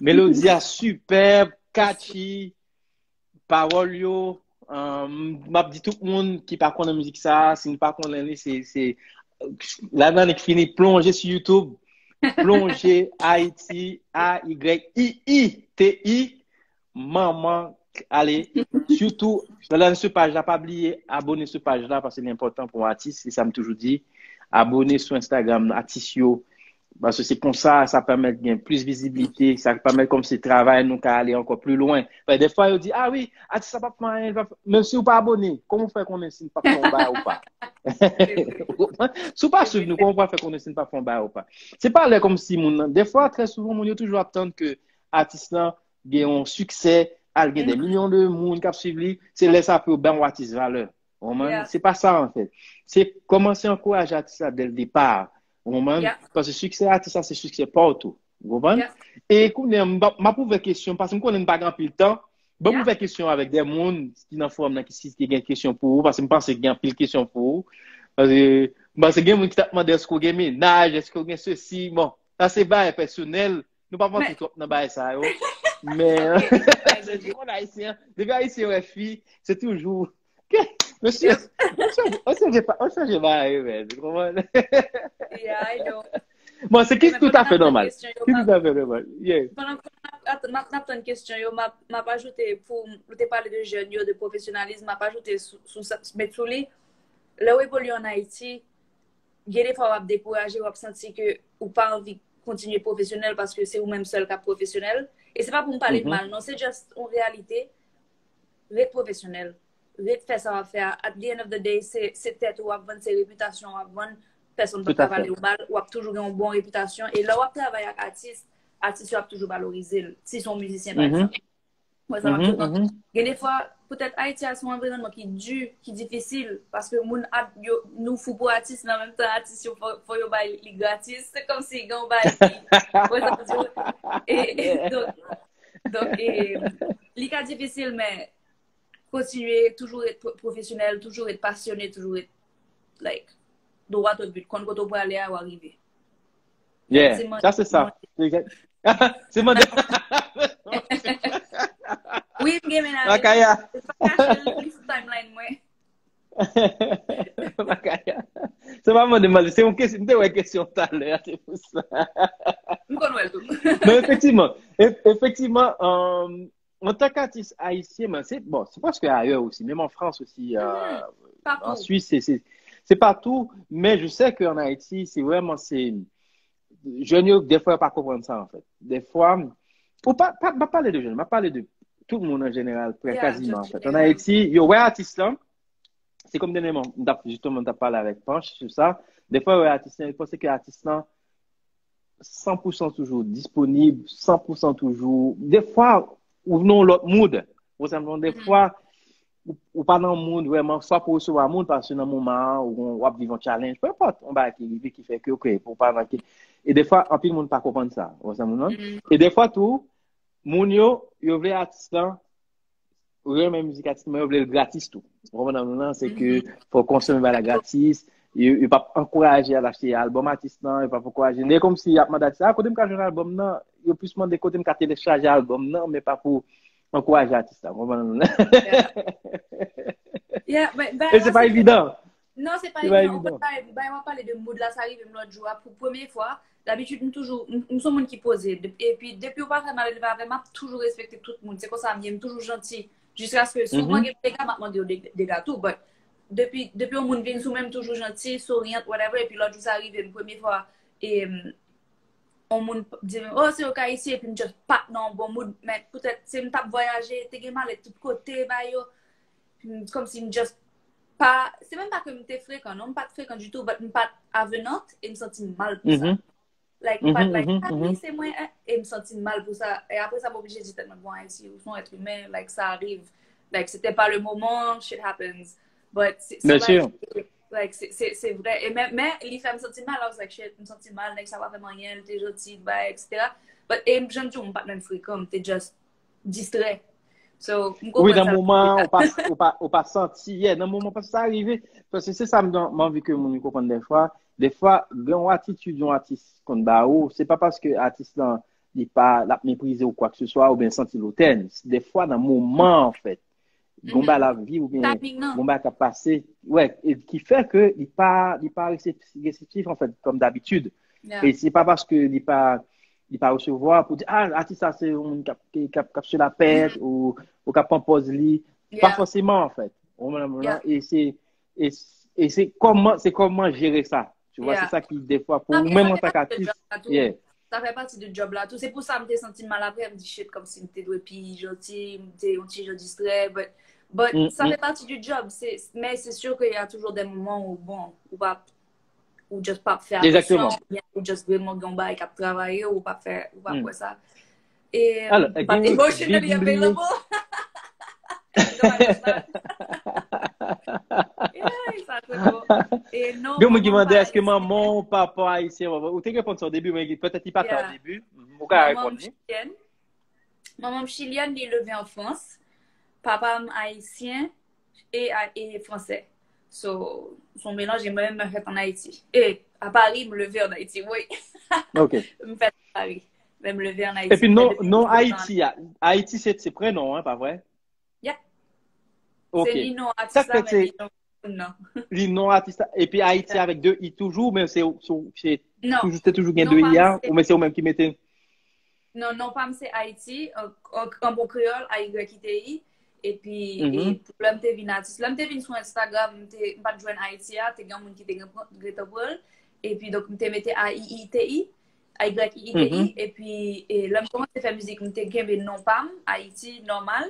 Mélodie superbe, catchy, parole yo m'a dit tout le monde qui pas connaît musique ça, si pas connaît c'est la dernière qui finit plonger sur YouTube, plonger Haïti AYIITI maman allez surtout dans ce page là pas oublier abonner ce page là parce que c'est important pour artiste et ça me toujours dit abonner sur Instagram artiste yo parce que c'est comme ça permet de gagner plus visibilité ça permet comme ce travail nous aller encore plus loin des fois il dit ah oui artiste ça pas même si vous pas abonné comment faire qu'on est pas fond bas ou pas sous pas suivre nous comment faire qu'on est pas fond bas ou pas c'est pas là comme si des fois très souvent on toujours attendre que artiste là gagne un succès al gen des millions de monde qui suivent c'est là ça peut ben artiste valeur c'est pas ça en fait c'est commencer à encourager artiste dès le départ parce que succès artiste ça c'est succès partout vous comprenez et m'a posé question parce que me connais pas grand pile temps bon me faire question avec des monde qui dans forme qui gagne question pour vous parce que me pense qu'il y a pile question pour vous parce que game qui t'a demandé est-ce qu'on gagne ménage est-ce qu'on gagne ceci bon ça c'est bail personnel nous pas rentrer trop dans bail ça mais les gars ici ouais fille c'est toujours monsieur on change pas yeah I know bon c'est qui tout à fait normal tout à fait normal yeah n'a une question yo m'a pas ajouté pour te parler de jeunes de professionnalisme m'a pas ajouté sous mettre sous lui là où évolue en Haïti il y a des fois on décourager ou sentir que ou pas envie continuer professionnel parce que c'est ou même seul cas professionnel et c'est pas pour me parler de mal non c'est juste en réalité être professionnel être faire ça va faire at the end of the day c'est peut-être ou avoir ses réputations avoir personne peut travailler au mal ou toujours une bonne réputation et là où travailler avec artiste va toujours valoriser si son musicien par exemple Moi, ça m'a Mhm, toujours. mhm. Et des fois, peut-être Haïti a son environnement qui est dur, qui est difficile, parce que nous, fous pour artistes, mais en même temps, artistes, il faut y avoir les gratis. C'est comme si on bail qui. Ouais, ça veut dire. Et Yeah. donc, les cas difficiles, mais continuer, toujours être professionnel, toujours être passionné, toujours être, like, droit au but, quand on peut aller à ou arriver. Yeah, C'est mon. ça c'est ça. C'est mon Oui, je gagne avec. Makaya. C'est pas caché le timeline, moi. Makaya. C'est pas mon demande, c'est une question, une question tout à l'heure, c'est pour ça. Je connais tout. Non, effectivement, effectivement, en tant qu'artiste haïtien, mais c'est bon, c'est parce qu'ailleurs aussi, même en France aussi, en Partout. Suisse, c'est partout, mais je sais qu'en Haïti, c'est vraiment, jeunes, des fois, pas comprendre ça, en fait. Des fois, ou pas parler de jeunes, pas parler de tout le monde en général, Yeah, quasiment, just en fait. En général. Haïti, yo, ouais, artiste là, c'est comme dernièrement, justement, t'as parlé avec Panche sur ça. Des fois, ouais, artiste, je pense que artiste là, 100% toujours disponible, 100% toujours. Des fois, ou non l'autre mood. Pour exemple, des Mhm. fois, ou pas dans le monde vraiment, soit pour recevoir le monde parce que dans le moment où on vit un challenge, peu importe, on va qui fait que, ok, pour pas manquer. Et des fois, en plus, le monde pas comprendre ça. Vous savez, non? Mhm. Et des fois, tout, moun yo veut artiste là, ou même musique artiste, mais yo veut le gratis tout. Vous comprenez, c'est que Mhm. faut consommer la gratis. Il pas encourager à acheter album artiste non, il pas encourager. Mais comme si y a demandé ça, côté me ka jouer album non, il plus demander côté me ka télécharger album non, mais pas pour encourager artiste. Vous comprenez? Yeah. Yeah, Et là, c'est pas c'est que. évident. Non, c'est pas C'est pas évident. On peut évident. pas, on va parler de mood là, ça arrive même l'autre jour. Pour première fois, d'habitude, nous sommes qui posent. Et puis, depuis qu'on parle avec m'a toujours respecté tout le monde. C'est comme ça, j'aime toujours gentil. Jusqu'à ce que souvent, Mhm. des gars m'ont dit des gâteaux. Mais depuis au monde vient, nous même toujours gentil, souriant, whatever. Et puis l'autre jour, ça arrive une première fois. Et on moun dit, oh, c'est ok ici, et puis je pas dans bon mood. Mais peut-être, c'est une tape voyager, t'es mal de tout côté, bah yo. Comme si just pas, c'est même pas que m'étais fréquent, non, pas fréquent du tout, mais pas avenante et me sentis mal pour ça. Mhm. Like, pas Mhm. like, Mhm. ah oui, Mhm. c'est moi, et me sentis mal pour ça. Et après ça, m'obligé de dire tellement bon, ici, ou sont être humain, like, ça arrive. Like, c'était pas le moment, shit happens. But, Bien somebody, sûr. like, c'est vrai. Et même, mais, il fait me sentir mal, I was like, shit, me sentir mal, like, ça va vraiment rien, t'es gentil, bah, etc. But, et j'aime tout, pas même fréquent, t'es just distrait. So, je Oui, comprends dans le ça. moment, on pas senti, yeah, dans le moment, parce que ça arrivé, parce que c'est ça, m'a envie que mon comprenne des fois, grand attitude d'un artiste qu'on ba ou, c'est pas parce que l'artiste là, il pas, l'a méprisé ou quoi que ce soit, ou bien senti l'autel. Des fois, dans le moment, en fait, gomba Mhm. la vie, ou bien, Timing, non? gomba qui a passé, ouais, et qui fait que il pas réceptif, en fait, comme d'habitude. Yeah. Et c'est pas parce que il pas recevoir pour dire, ah, l'artiste, ça, c'est un cap sur la pète, Mhm. ou cap en pose lit. Pas Yeah. forcément, en fait. Yeah. Et et, c'est comment gérer ça. Tu vois, c'est Yeah. ça qui, des fois, pour Non, ou mais ça même en fait tant partie du job qu'artiste, là yeah. tout. Ça fait partie du job là tout. C'est pour ça que je me senti mal après. Je me dis shit comme si je doué puis gentil, je un petit jeu distrait. But Mm, ça mm. fait partie du job. Mais c'est sûr qu'il y a toujours des moments où, bon, ou juste pas faire attention, Exactement. ou juste vraiment gomba et cap travailler, ou pas Mm. faire ça. Et Alors, pas emotionally oublié. available. Dans ma gauche là. Yeah, ça c'est bon. Et non, Bien, moi qui maman demandais, pas est-ce que haïtien. maman, papa, haïtien, ou t'es répondu au début, mais peut-être il pas au Yeah. début. Ou qu'à Maman répondre. chilienne. Maman chilienne, il est levé en France. Papa haïtien et français. So, son mélange est même fait en Haïti. Et à Paris, me lever en Haïti, oui. OK. Me fait à Paris. Me lever en Et Haïti, puis, me fait non, depuis non, 12 ans. Haïti, Haïti, c'est prénom, hein, pas vrai? Yeah. C'est OK. ni non Ça artiste là, fait que mais ni c'est non. Non. le nom artiste. Et puis, Haïti Yeah. avec deux I toujours, mais Non. c'est toujours bien Non, deux pas I, hein, c'est ou mais c'est au même qui mettait. non, non, pas c'est Haïti, en bon créole, AYTI. Et puis, et Mhm, pour l'homme te vin artiste. L'homme te vin sur Instagram, te pas de joindre Haïti, te gen moun qui te gen. Et puis, donc, te mette AIITI, mhm, AYITI. Et puis, et l'homme commence à faire musique, te gen non pam, Haïti, normal.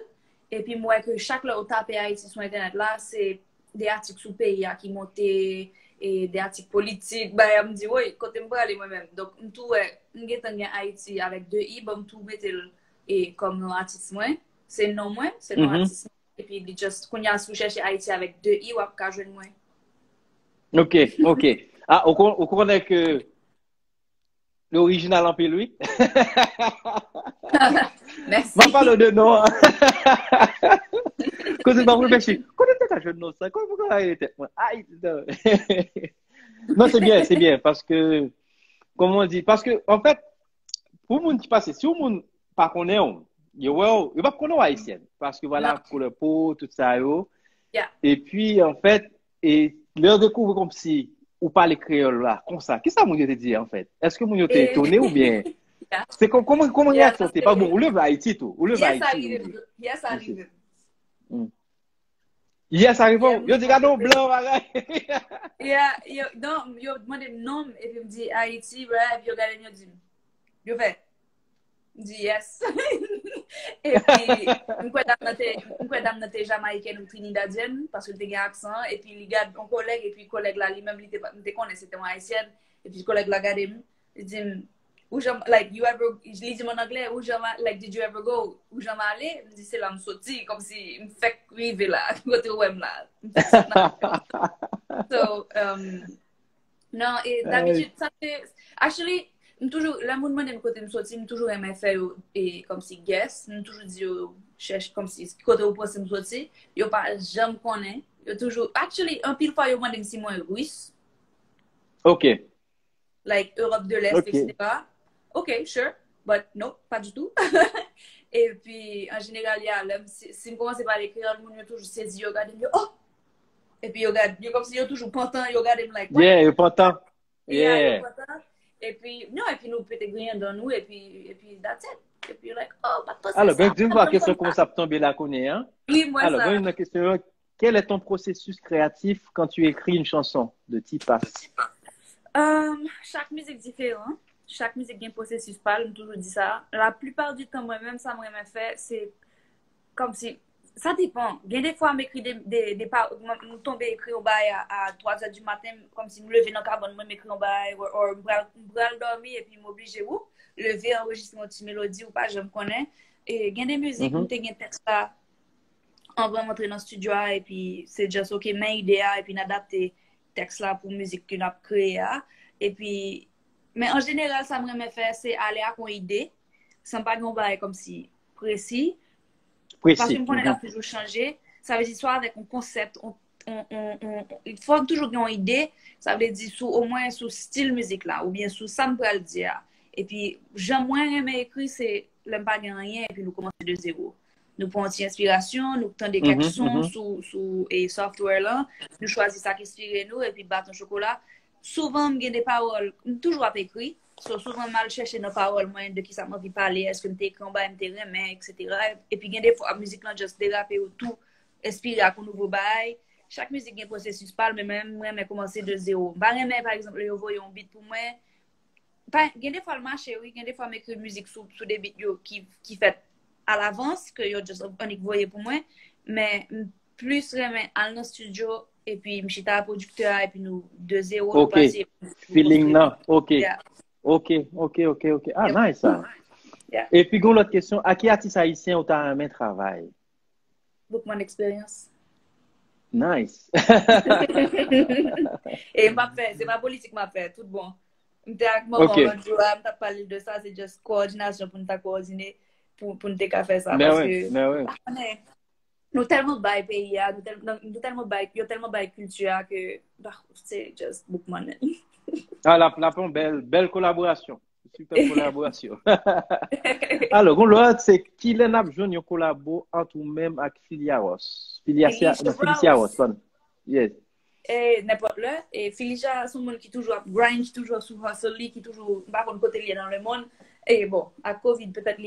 Et puis, moi, que chaque fois où tape Haïti sur Internet, là, c'est des articles sous pays qui montent et des articles politiques. Bah, elle me dit, oui, côté me aller moi-même. Donc, tout, ouais, m'getan gen Haïti avec deux I, bon, tout mette et comme artiste, moi. c'est non moins, c'est non artiste. Et puis, just, quand il y a sous chercher Haïti avec deux I, ou à jouer moins. Ok, ok. Ah, on connaît que l'original en lui. Merci. Ma parle de nom. Quand c'est pas réfléchi. Comment est-ce que je nom ça? Comment il était? Aïe, non. Non, c'est bien, parce que, comme on dit, parce que, en fait, pour moun qui passe, si on moun pas connaît, il va connaître haïtien, parce que voilà, pour le pot, tout ça, yo. Yeah. Et puis, en fait, et leur découvre comme si, ou pas les créoles là, comme ça. Qu'est-ce que ça, moun yo te dit, en fait? Est-ce que moun yo te étonné ou bien? Yeah. C'est comment réaction? T'es pas bon, ou le va Haïti, tout. Ou le va Yes, Haïti. Yes, arrive. Yes, arrive. Yo dis, gado blanc, Yeah, non, yo demandé nom, et puis me dit Haïti, ouais, et puis yo gade, yo dit, yo fait. Di yes. Et puis, mwen dam nan te Jamaïcaine ou Trinidadienne, parce que te gen accent, et puis li gade un collègue, et puis collègue là, li même li te connaît, c'était un haïtienne, et puis collègue là gade m, il dit, où j'en, like, you ever, li dit mon anglais, où j'en, like, did you ever go, où j'en allé, il dit, c'est là, m'soti, comme si, m'fait rive là, côté ouem là. So, non, et d'habitude, ça fait, actually, toujours, la moun mwen côté m'soti, toujours aimé faire et comme si guess, toujours dit yo cherche comme si côté ou pense m'soti, yo pas jamais connaît, yo toujours actually un pile fois yo demande si moi russe. OK. Like Europe de l'Est etc. OK, sure, but no, pas du tout. Et puis en général, si me commence par l'écrire, le moun yo toujours saisi yo regarde yo oh. Et puis yo regarde, yo comme si yo toujours content, yo regarde like what? Yeah, yo content. Yeah, yo content. Et puis, non, et puis nous peut-être rien dans nous, et puis that's it. Et puis, like, oh, pas toi, c'est alors, ça. d'une fois, question comment ça peut tomber là, qu'on est, hein? Oui, moi, alors, ça. une question, quel est ton processus créatif quand tu écris une chanson de type A? Chaque musique différente. Chaque musique a un processus pas, je toujours dit ça. La plupart du temps, moi-même, ça m'a fait, c'est comme si, ça dépend. Il y a des fois, m'écris je tombe écrit au bail à 3 heures du matin, comme si je me levais dans le carbone, je m'écris au bail, ou je me dormir et puis m'oblige ou lever, enregistrer une petite mélodie ou pas, je me connais. Et il y a des musiques où tu as un texte là, on va montrer dans le studio et puis c'est juste ok, mes idées et puis n'adapter texte là pour musique que nous avons créée. Et puis, mais en général, ça me fait, c'est aller à une idée, sans pas qu'on bail comme si précis. Parce que on a toujours changé. Ça veut dire soit avec un concept, il faut toujours une idée. Ça veut dire au moins sous style musique là, ou bien sous ça me peut le dire. Et puis j'aime moins aimer écrire, c'est l'aime pas rien et puis nous commencer de zéro. Nous prenons une inspiration, nous prenons des quelques sons sous et software là, nous choisissons ça qui inspire nous et puis battre un chocolat. Souvent j'ai des paroles, toujours à écrire. Souvent mal chercher nos paroles moi de qui ça m'a envie parler est-ce que m'était combat m'était remet etc. Et puis il y a des fois la musique là juste déraper ou tout inspirer à un nouveau bail chaque musique a un processus parle mais même moi mais commencer de zéro pas remet par exemple yo voyons un beat pour moi pas il y a des fois le marché oui il y a des fois m'écrit musique sous des beats qui fait à l'avance que yo juste on voyait pour moi mais plus remet à nos studio et puis m'chita producteur et puis nous de zéro OK feeling là OK yeah. OK. Ah, nice, ça. Yeah. Et puis, l'autre question, à qui artiste haïtien ou t'as un travail? Beaucoup mon expérience. Nice. Et m'a fait, c'est ma politique m'a fait, tout bon. M'étais avec maman, m't'a parlé de ça, c'est juste coordination pour nous coordonner, pour nous faire ça. Mais parce oui, que, mais oui. Nous tellement bail pays, nous tellement bail culture que, c'est juste beaucoup money. Ah, la belle collaboration. Super collaboration. Alors, l'autre, c'est qui l'en a besoin de collabo entre nous-mêmes avec Filiaros. Filiaros, yes. Et n'importe là. Et Felicia, c'est un monde qui toujours grind, toujours sous hustle, qui toujours, par contre, côté lié dans le monde. Et bon, à Covid, peut-être,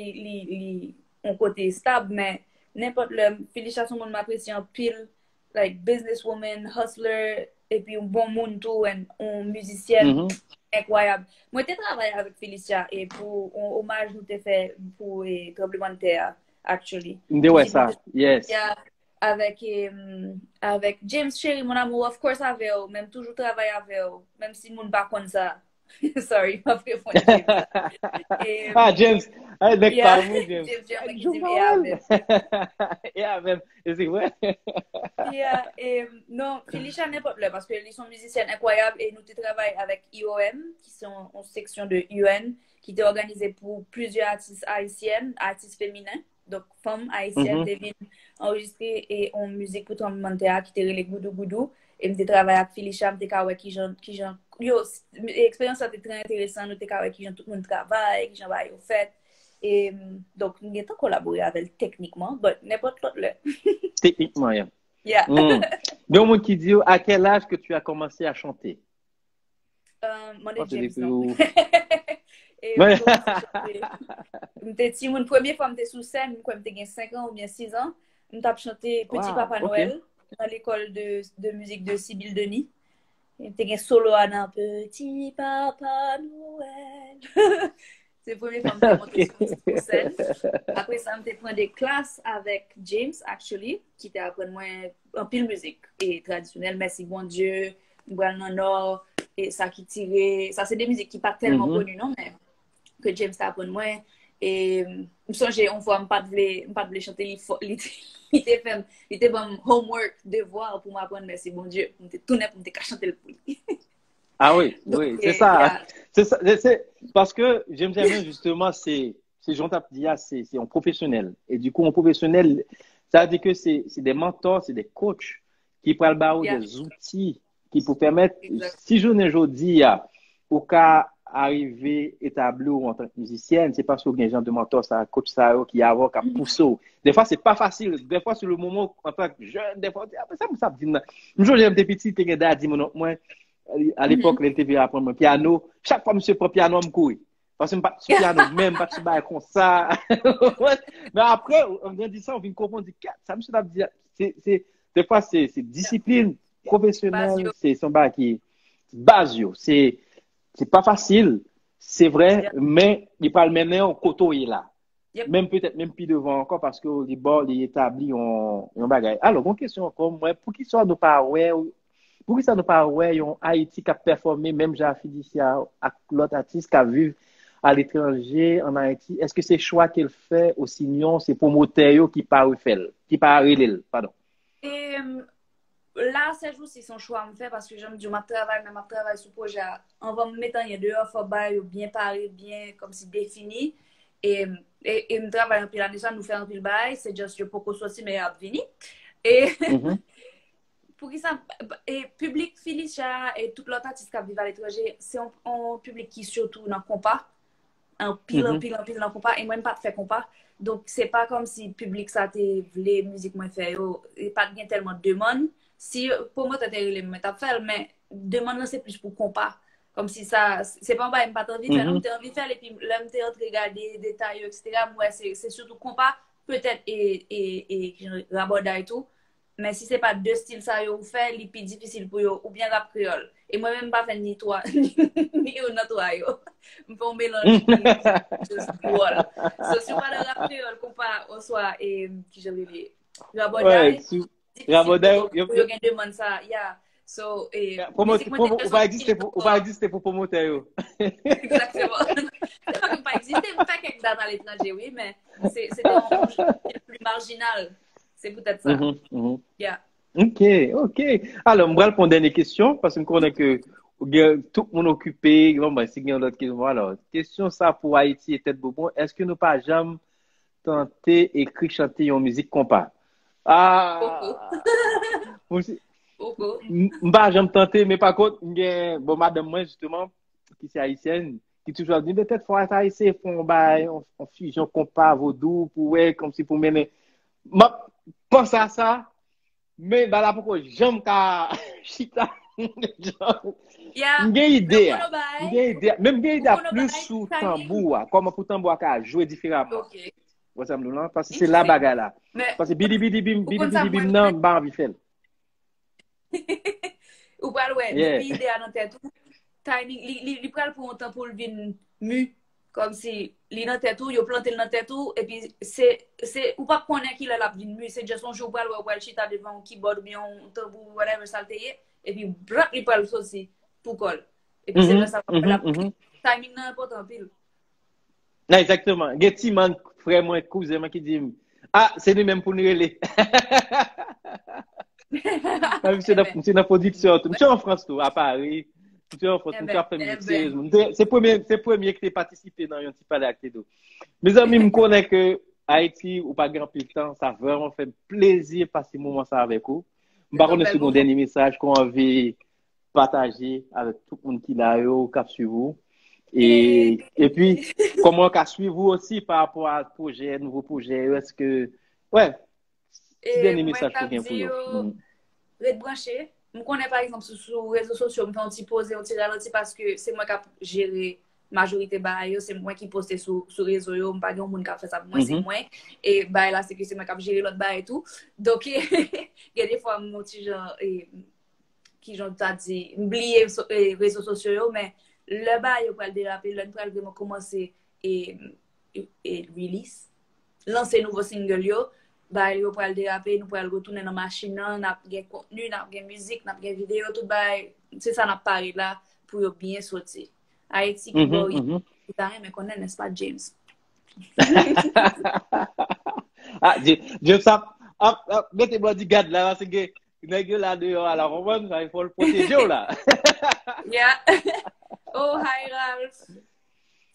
un côté stable, mais n'importe là, Felicia, c'est un monde m'apprécie en pile, like businesswoman, hustler, et puis un bon monde tout, un musicienne incroyable. Moi, j'ai travaillé avec Felicia et pour un hommage nous t'ai fait pour tremblement de terre, actually. Ouais, ça, yes. Avec James Sherry, mon amour, of course, avec eux, même toujours travailler avec eux, même si mon pas comme ça. Sorry, m'a répondre James. Et, Ah, James. Ah, mec, yeah, pas moi, James. James, Ah, James, qui joue dit, pas mal. Yeah, même. Et c'est vrai. yeah, non, Felicia n'importe là parce qu'ils sont musiciens incroyables et nous travaillons avec IOM, qui sont une section de UN, qui est organisée pour plusieurs artistes haïtiennes, artistes féminins, donc femmes haïtiennes, Mhm. qui viennent enregistrer et en musique pour tremblement de terre, qui étaient les goudou goudou. Et je travaille avec Felicia, je travaille qui j'en, yo, l'expérience a été très intéressante, nous travaillons qui j'en tout le monde travaille, qui j'en va au fait. Et donc, nous avons collaboré avec elle techniquement, mais n'importe quoi là. Techniquement, yeah. Yeah. Mm. Il y a un monde qui dit à quel âge que tu as commencé à chanter? Mon Oh, c'est James, des non. plus. Et Ouais. je commence à chanter. J'étais mon première fois, j'étais sous scène, quand j'avais 5 ans ou bien 6 ans. Je chanté Petit Wow, Papa ok. Noël dans l'école de musique de Sibylle Denis. J'étais solo à un Petit Papa Noël. C'est la première fois que j'étais montée sur scène. Après ça, je pris des classes avec James, actually, qui était appris moi en pile musique et traditionnelle. Merci bon Dieu, Bral Nord, et ça qui tirait. Ça, c'est des musiques qui ne sont pas tellement Mhm. connues, non, mais que James t'a appris moi. Et je me souviens, une fois, je ne pas chanter, il était bon homework, devoir pour m'apprendre Merci bon Dieu. Je tout net pour me chanter le pouls. Ah oui, Donc, oui, c'est ça. yeah. C'est ça. Parce que j'aime bien justement, c'est Jean Tapia, c'est un professionnel. Et du coup, un professionnel, ça veut dire que c'est des mentors, c'est des coachs qui prennent le barreau Yeah, des outils qui pour permettre, exact. si je ne dis au cas arriver établi en tant que musicienne, c'est parce que les gens de mentor, ça coach ça qui a qui poussé. Des fois, c'est pas facile. Des fois, sur le moment, en tant que jeune, des fois, après ça, ça me dit, un jour, j'étais petit, t'es dit, moi, à l'époque, Mm-hmm. les TV apprendre mon piano. Chaque fois, monsieur prend piano, je cours. Parce que je pas sur piano, même pas sur bail comme ça. Mais après, on vient dire ça, on vient comprendre, ça me suis dit, des fois, c'est discipline professionnelle, Basio. c'est son bail qui basio. C'est pas facile, c'est vrai, Yeah. mais il parle maintenant au coteau est là. Yep. Même peut-être même plus devant encore parce que les bords, les établis ont bagaille. Alors, une question encore, moi, pour qui soit nous pas ouais, pour qui ça nous pas ouais, yon Haïti qui a performé, même j'ai Fidicia à l'autre artiste qui a vu à l'étranger en Haïti, est-ce que c'est choix qu'elle fait ou sinon c'est promoteur qui part qui part pardon. Et là, ces jours, c'est son choix à me faire parce que j'aime dire, ma travail sur le projet. On va me mettre en dehors, faut bien parler, bien comme si défini. Et, et me travaille en pile année, ça nous fait un pile bail, c'est juste que pour qu'on soit si meilleur fini. Et Mhm, pour qui ça, et public Felicia et tout l'autre artiste qui vivent à l'étranger, c'est un public qui surtout n'en compas. Un pile, un mhm, pile, un pile, un compas, et moi, je pas de faire compas. Donc, c'est pas comme si le public, ça te voulait musique, moi, faire, et pas bien tellement de demande. Si, pour moi, t'as les mêmes faire, mais demande, là, c'est plus pour compas. Comme si ça, c'est pas un bail, pas envie de faire, non, mhm. t'as envie de faire, et puis, là, t'es en train de regarder, détails, etc. Moi, c'est surtout compas, peut-être, et raboda et tout. Mais si c'est pas deux styles, ça, vous fait, c'est plus difficile pour eux, ou bien rap créole. Et moi-même, pas faire ni toi, ni un toi, yo. On fait un mélange qui est juste drôle. So, si on parle de rap créole, qu'on parle au soir, et qui je vais les Ouais, rabodaille, sous difficile pour Raboda, eux, pour eux, demande ça, yeah. So, et musique, moi, t'es on son va style exister on va exister pour promoteur. exactement. C'est pas que pas exister, on fait quelques dates à l'étranger, oui, mais c'était un jeu plus marginal. C'est peut-être ça. Mhm, mhm. Yeah. Ok, ok. Alors, je vais répondre à une dernière question parce que je connais que tout le monde est occupé. Bon, ben, si il y a d'autres questions, alors, question ça pour Haïti et tête Bourbon. Est-ce que nous pas jamais tenté écrire, chanter en musique compas? Beaucoup. Ah, moi aussi, Beaucoup. pas jamais tenté, mais par contre, bon, madame, moi, justement, qui c'est haïtienne, qui toujours dit, peut-être, faut être haïtien, font bail, on fusion compas, vaudou, pour, ouais, comme si pour mener. Moi, pense à ça. Mais bah là pourquoi j'aime ka chita Yeah. m'gen Le idée kono bay, m'gen idée même gen ou idée kono plus bay, sous timing. tambour comment pour tambour ka jouer différemment Ok. vous savez là parce que c'est la Interesting. bagarre là Mais, parce que ou kon bidi sa bim mwen nan ba envie faire ou pral wè, yeah depi ide a nan tèt ou, timing, li pral pou an tan pou l'vin mu, kom si li nan tèt ou, yo plante nan tèt ou, e pi ou pa konen ki la vin mu, se just on jou pral wè chita devan keyboard ou bien un tambou, whatever salteye, e pi brak li pral sosi pou kol. Et puis c'est là ça va faire la mhm. timing nan important pile. Non, exactement. Getty man, frère moi, cousin moi qui dit, ah, c'est nous même pour nous relais. C'est Eh ben, dans la production. Je suis en France, tout, à Paris. Je suis en France, je suis fait musique sérieusement. C'est premier que tu participé dans un petit palais à Tédo. Mes amis me connaissent que Haïti, ou pas grand peu de temps, ça a vraiment fait plaisir de passer ce moment ça avec vous. Je c'est un vais bel sur mon moment. dernier message qu'on avait partagé avec tout le monde qui l'a eu au cap sur vous. Et Et puis, comment qu'a suivre vous aussi par rapport à projet, nouveau projet, est-ce que, ouais, petit et dernier moi message ça pour me bien pour dit vous. red branché. Je connais par exemple sur les réseaux sociaux, je fais un petit pause, un petit ralenti parce que c'est moi qui gère majorité bail, c'est moi qui poste sur les réseaux, je pas de monde qui fait ça pour moi, c'est Mhm, moi. Et bail là c'est que c'est moi qui gère l'autre bail et tout. Donc il y a des fois mon petit genre qui j'en t'a dit oublier les réseaux sociaux mais le bail yo pral déraper, le pral vraiment commencer et release lancer nouveau single yo bah yo pral déraper nous pral retourner dans machine n'a gen contenu n'a gen musique n'a gen vidéo tout bail c'est ça n'a parlé là pour yo bien sortir Haïti qui mhm, bon mhm. t'as mais connaît n'est-ce pas James. Ah, Dieu ça, mettez bodyguard là, parce que, nèg là dehors, à la romane, il faut le protéger là. Yeah. Oh hi Ralph,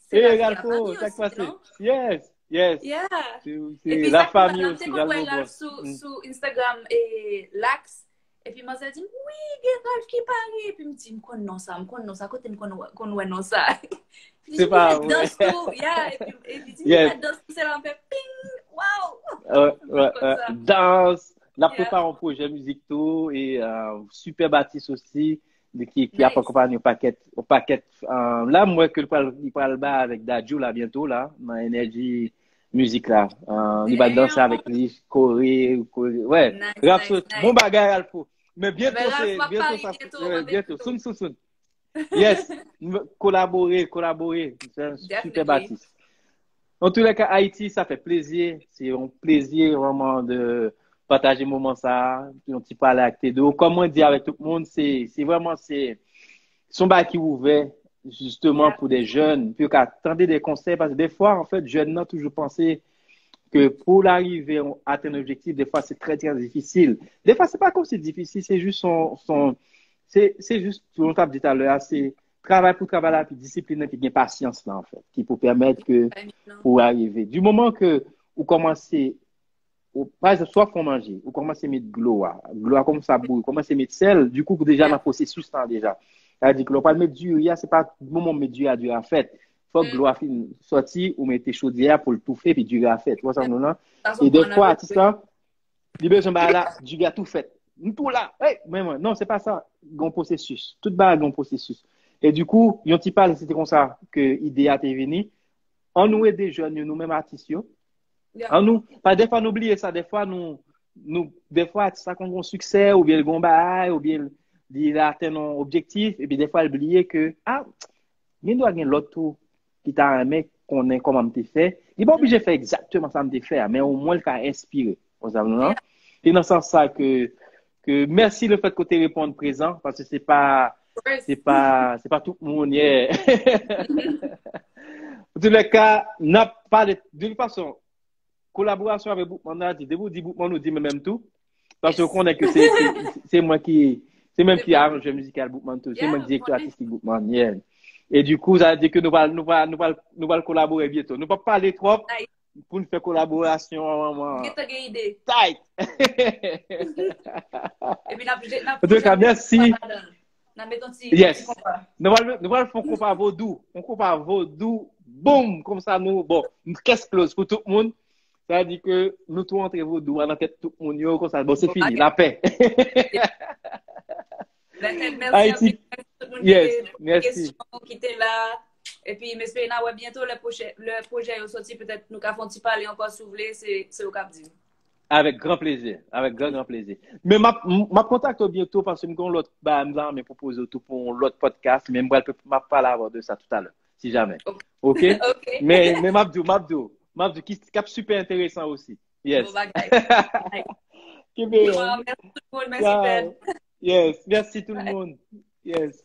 c'est la Eh, vie à Ralpho, famille ça qui aussi passe? non. Yes, yes. Yeah. Et C'est puis, la ça, famille là, t'es aussi, qu'on voit Ralpho Ralph Boss. Mm. sur Instagram et Lax. Et puis, moi, j'ai dit, oui, il y a Ralph qui parle. Et puis, je me dis, je connais non ça, côté, je connais non ça. Puis, je C'est dis, il pas fait vrai. danse tout. Yeah. Et puis, il dit, il Yes. fait danse tout, c'est là, on fait ping. Wow. Comme ça. Danse, la Yeah. prépare un projet musique tout et super Baptiste aussi qui Nice. accompagne au paquet là moi que il parle bas avec Dadju là bientôt là dans énergie musique là il va danser Damn. avec lui ouais Nice, rap nice, bon nice. bagage Alpha mais Eh ben, bientôt Ralph c'est m'a bientôt parlé ça bientôt, on va bientôt plutôt. soon yes collaborer c'est un super Definitely. Baptiste. En tous les cas, Haïti, ça fait plaisir. C'est un plaisir vraiment de partager un moment ça, un petit parler avec tes deux. Comme on dit avec tout le monde, c'est vraiment, c'est son bail qui est ouvert justement Yeah. pour des jeunes. Puis attendre des conseils parce que des fois, en fait, jeunes n'ont toujours pensé que pour l'arriver à atteindre un objectif, des fois, c'est très, très difficile. Des fois, c'est pas comme c'est difficile, c'est juste c'est juste, on t'a dit tout à l'heure, c'est travail pour travail, puis discipline, puis bien patience, là, en fait, qui peut permettre que, pour arriver. Du moment que vous commencez, par exemple, soit pour manger, vous commencez à mettre gloire comme ça bouille, vous commencez à mettre sel, du coup, déjà, dans Yeah. le processus, là, déjà. C'est-à-dire que l'on pas mettre du riz, c'est pas le moment de mettre du riz à fait. Faut que l'eau sorti ou mettez chaudière pour le touffer puis du gars fait. Tu vois ça, non, non? Et des fois, artiste là, il besoin de là, du gars tout fait. Tout là, hey, même, non, c'est pas ça. Gon processus. Tout bas, gon processus. Et du coup, yon ti parle, c'était comme ça que l'idée a été venue. On nous est des jeunes, nous-mêmes artistes, Yeah. on nous, pas des fois, nous oublions ça, des fois, des fois, ça qu'on a un succès, ou bien le gon bail, ou bien il a atteint un objectif, et puis des fois, il oublie que, ah, il doit y avoir l'autre tout qui t'a un mec qu'on est comment me fait. Il n'est pas obligé de faire exactement ça me fait, mais au moins il t'a inspiré. Yeah. Et dans ce sens ça que merci le fait que tu répondes présent parce que c'est pas tout le monde. Yeah. En tous les cas, n'a pas de toute façon collaboration avec Bookman a dit debout dit Bookman nous dit même tout parce qu'on connaît que c'est moi qui c'est même qui arrange musical Bookman tout, c'est moi directeur artistique Bookman. Yeah. Et du coup, ça veut dire que nous allons collaborer bientôt. Nous ne pouvons pas parler trop pour nous faire collaboration vraiment tight. Et puis, En tout cas, merci. Yes. Nous allons faire un compas vaudou. On compas vaudou, boum, comme ça, bon, une caisse close pour tout le monde. Ça veut dire que nous tous entre vaudou, on a tête tout le monde, comme ça, bon, c'est fini, la paix. Merci à tout le monde merci. qui était là. Et puis, j'espère que bientôt le projet est sorti. Peut-être nous avons parler encore si vous voulez. C'est au cap dire. Avec grand plaisir. Avec grand plaisir. Mais ma contacte bientôt parce que nous l'autre me propose tout pour l'autre podcast. Mais je peux parler de ça tout à l'heure, si jamais. OK? Okay. Mais Mabdou, qui est super intéressant aussi. Yes. Merci tout le monde. Merci, Yes. Merci tout le monde. Yes.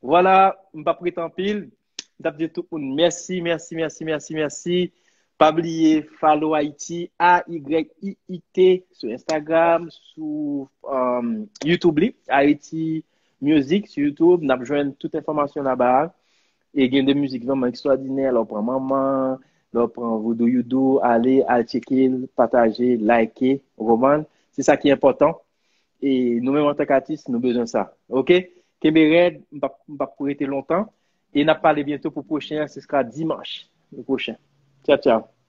Voilà, je ne vais pas prêter en pile. Je vais tout le monde merci, merci, merci, merci, merci. Pas oublier follow Haïti, AYIIT sur Instagram, sur YouTube, Haïti Music sur YouTube. Nous avons toute information là-bas. Et il y a des musiques vraiment extraordinaires. On prend maman, on prend Voodoo Yudo, allez checker, partager, liker, roman. C'est ça qui est important. Et nous-mêmes en tant qu'artistes, nous avons besoin de ça. OK? Kébéred, je ne vais pas pour rester longtemps. Et on va parler bientôt pour le prochain. Ce sera dimanche, le prochain. Ciao, ciao.